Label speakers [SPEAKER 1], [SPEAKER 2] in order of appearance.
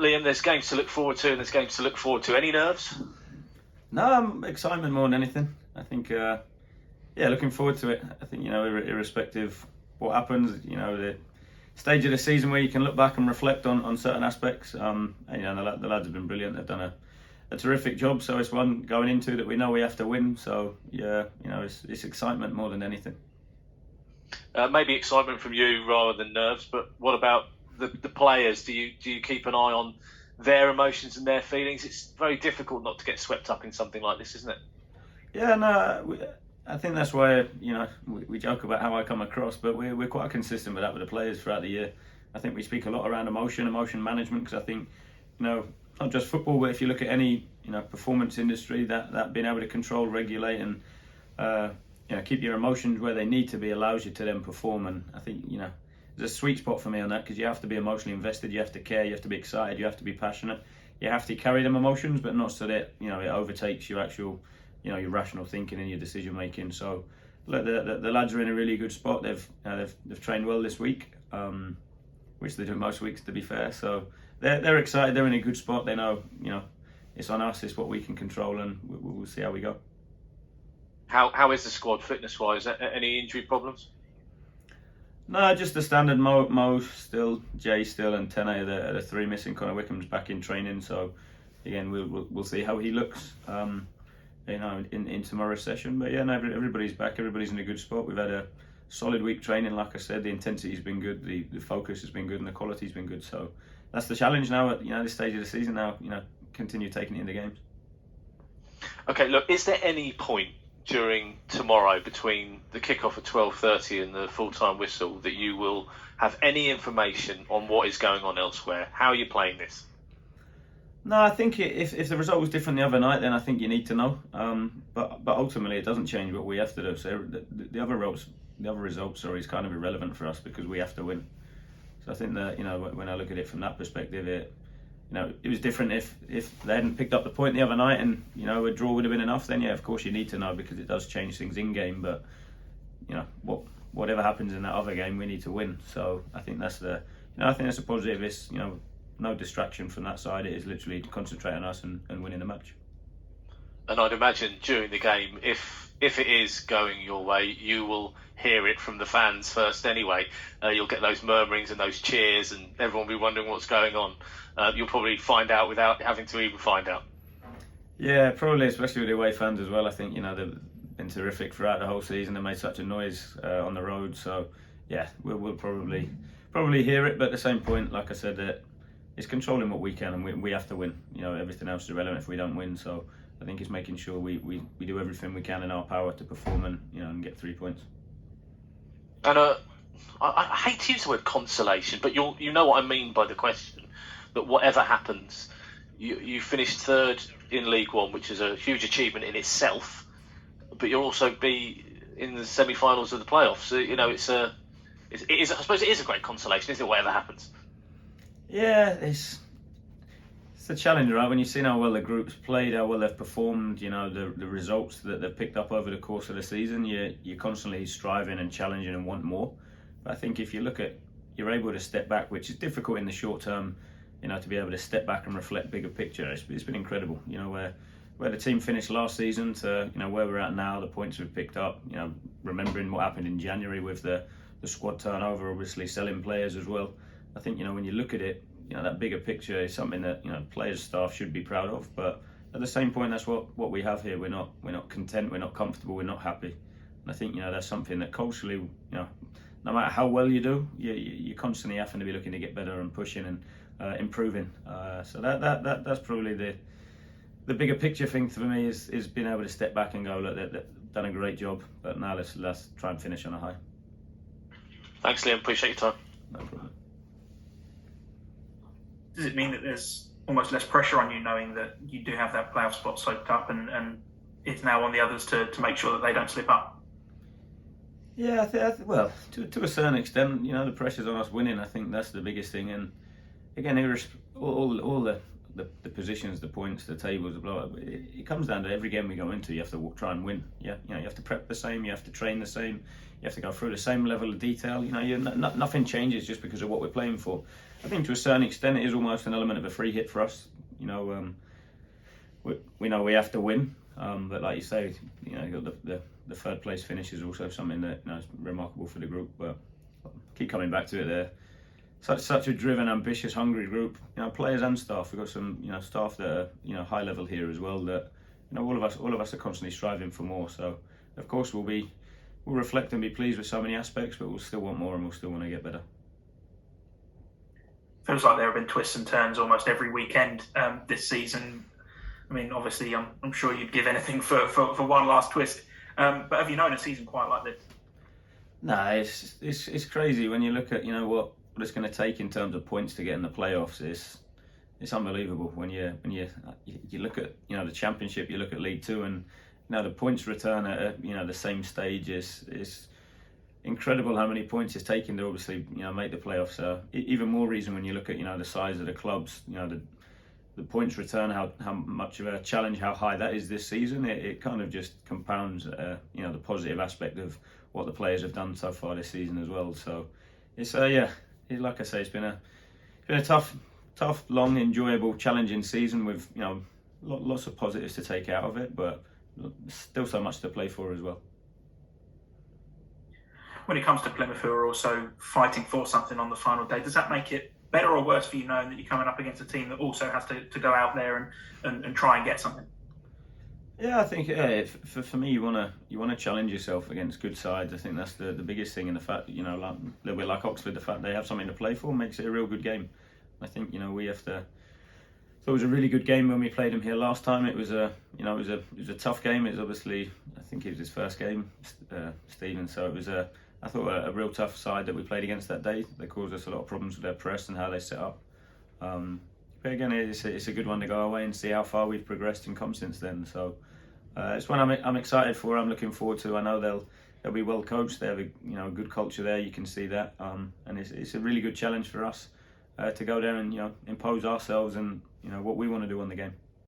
[SPEAKER 1] Liam, there's games to look forward to, and there's games to look forward to. Any nerves?
[SPEAKER 2] No, excitement more than anything. I think, looking forward to it. I think, irrespective what happens, the stage of the season where you can look back and reflect on certain aspects. And, the lads have been brilliant. They've done a terrific job. So it's one going into that we know we have to win. So it's excitement more than anything.
[SPEAKER 1] Maybe excitement from you rather than nerves. But what about the players? Do you keep an eye on their emotions and their feelings? It's very difficult not to get swept up in something like this, isn't it?
[SPEAKER 2] Yeah, no. I think that's why we joke about how I come across, but we're quite consistent with that with the players throughout the year. I think we speak a lot around emotion management, because I think not just football, but if you look at any performance industry, that being able to control, regulate, and keep your emotions where they need to be allows you to then perform. And I think there's a sweet spot for me on that, because you have to be emotionally invested, you have to care, you have to be excited, you have to be passionate, you have to carry them emotions, but not so that it overtakes your actual your rational thinking and your decision making. So the lads are in a really good spot. They've trained well this week, which they do most weeks, to be fair. So they're excited. They're in a good spot. They know it's on us. It's what we can control, and we'll see how we go.
[SPEAKER 1] How is the squad fitness wise? Any injury problems?
[SPEAKER 2] No, just the standard. Mo still, Jay still, and Tene are the three missing. Connor Wickham's back in training, so again we'll see how he looks. In tomorrow's session. But yeah, no, everybody's back. Everybody's in a good spot. We've had a solid week training. Like I said, the intensity's been good, the focus has been good, and the quality's been good. So that's the challenge now at this stage of the season. Now continue taking it into games.
[SPEAKER 1] Okay, look, is there any point during tomorrow between the kickoff at 12:30 and the full-time whistle that you will have any information on what is going on elsewhere? How are you playing this?
[SPEAKER 2] No, I think if the result was different the other night, then I think you need to know. But ultimately, it doesn't change what we have to do. So the other results is kind of irrelevant for us, because we have to win. So I think that when I look at it from that perspective, it was different if they hadn't picked up the point the other night, and a draw would have been enough. Then of course you need to know, because it does change things in game. But whatever happens in that other game, we need to win. So I think that's a positive. It's no distraction from that side. It is literally to concentrate on us and winning the match.
[SPEAKER 1] And I'd imagine during the game, if it is going your way, you will hear it from the fans first anyway. You'll get those murmurings and those cheers, and everyone will be wondering what's going on. You'll probably find out without having to even find out.
[SPEAKER 2] Yeah, probably, especially with the away fans as well. I think they've been terrific throughout the whole season. They made such a noise on the road. So yeah, we'll probably hear it. But at the same point, like I said, that it's controlling what we can, and we have to win. Everything else is irrelevant if we don't win. So I think it's making sure we do everything we can in our power to perform and get 3 points.
[SPEAKER 1] And I hate to use the word consolation, but you know what I mean by the question. That whatever happens, you finished third in League One, which is a huge achievement in itself. But you'll also be in the semi-finals of the playoffs. So I suppose it is a great consolation, isn't it? Whatever happens.
[SPEAKER 2] Yeah, it's a challenge, right? When you've seen how well the group's played, how well they've performed, the results that they've picked up over the course of the season, you're constantly striving and challenging and want more. But I think if you look at, you're able to step back, which is difficult in the short term, to be able to step back and reflect bigger picture. It's been incredible, where the team finished last season to, where we're at now, the points we've picked up, remembering what happened in January with the squad turnover, obviously selling players as well. I think when you look at it, that bigger picture is something that players, staff should be proud of. But at the same point, that's what we have here. We're not content. We're not comfortable. We're not happy. And I think that's something that culturally, no matter how well you do, you constantly having to be looking to get better and pushing and improving. So that's probably the bigger picture thing for me is being able to step back and go, look, they've done a great job. But now let's try and finish on a high.
[SPEAKER 1] Thanks, Liam. Appreciate your time.
[SPEAKER 2] No problem.
[SPEAKER 3] Does it mean that there's almost less pressure on you, knowing that you do have that playoff spot soaked up, and it's now on the others to make sure that they don't slip up?
[SPEAKER 2] Yeah, well, to a certain extent, the pressure's on us winning. I think that's the biggest thing. And again, all the the positions, the points, the tables, the blow. It comes down to every game we go into. You have to try and win. Yeah, you have to prep the same. You have to train the same. You have to go through the same level of detail. Nothing changes just because of what we're playing for. I think to a certain extent it is almost an element of a free hit for us. We know we have to win, but like you say, you got the third place finish is also something that is remarkable for the group. But keep coming back to it there. Such a driven, ambitious, hungry group. Players and staff. We've got some staff that are high level here as well. That all of us are constantly striving for more. So of course we'll reflect and be pleased with so many aspects, but we'll still want more and we'll still want to get better.
[SPEAKER 3] Feels like there have been twists and turns almost every weekend this season. I mean, obviously, I'm sure you'd give anything for one last twist. But have you known a season quite like this?
[SPEAKER 2] No, it's crazy when you look at what it's going to take in terms of points to get in the playoffs. It's unbelievable when you look at the Championship, you look at League Two, and the points return at the same stage is incredible. How many points it's taken to obviously make the playoffs. So even more reason when you look at the size of the clubs, the points return, how much of a challenge, how high that is this season. It kind of just compounds the positive aspect of what the players have done so far this season as well. So it's like I say, it's been a tough, long, enjoyable, challenging season with lots of positives to take out of it, but still so much to play for as well.
[SPEAKER 3] When it comes to Plymouth, who are also fighting for something on the final day, does that make it better or worse for you knowing that you're coming up against a team that also has to go out there and try and get something?
[SPEAKER 2] Yeah, I think for me, you want to challenge yourself against good sides. I think that's the biggest thing, and the fact like a little bit like Oxford, the fact they have something to play for makes it a real good game. I think we have to. So it was a really good game when we played them here last time. It was a tough game. It's obviously, I think it was his first game, Stephen. So it was I thought a real tough side that we played against that day. They caused us a lot of problems with their press and how they set up. But again, it's a good one to go away and see how far we've progressed and come since then. So it's one I'm excited for. I'm looking forward to. I know they'll be well coached. They have a good culture there. You can see that, and it's a really good challenge for us to go there and impose ourselves and what we want to do on the game.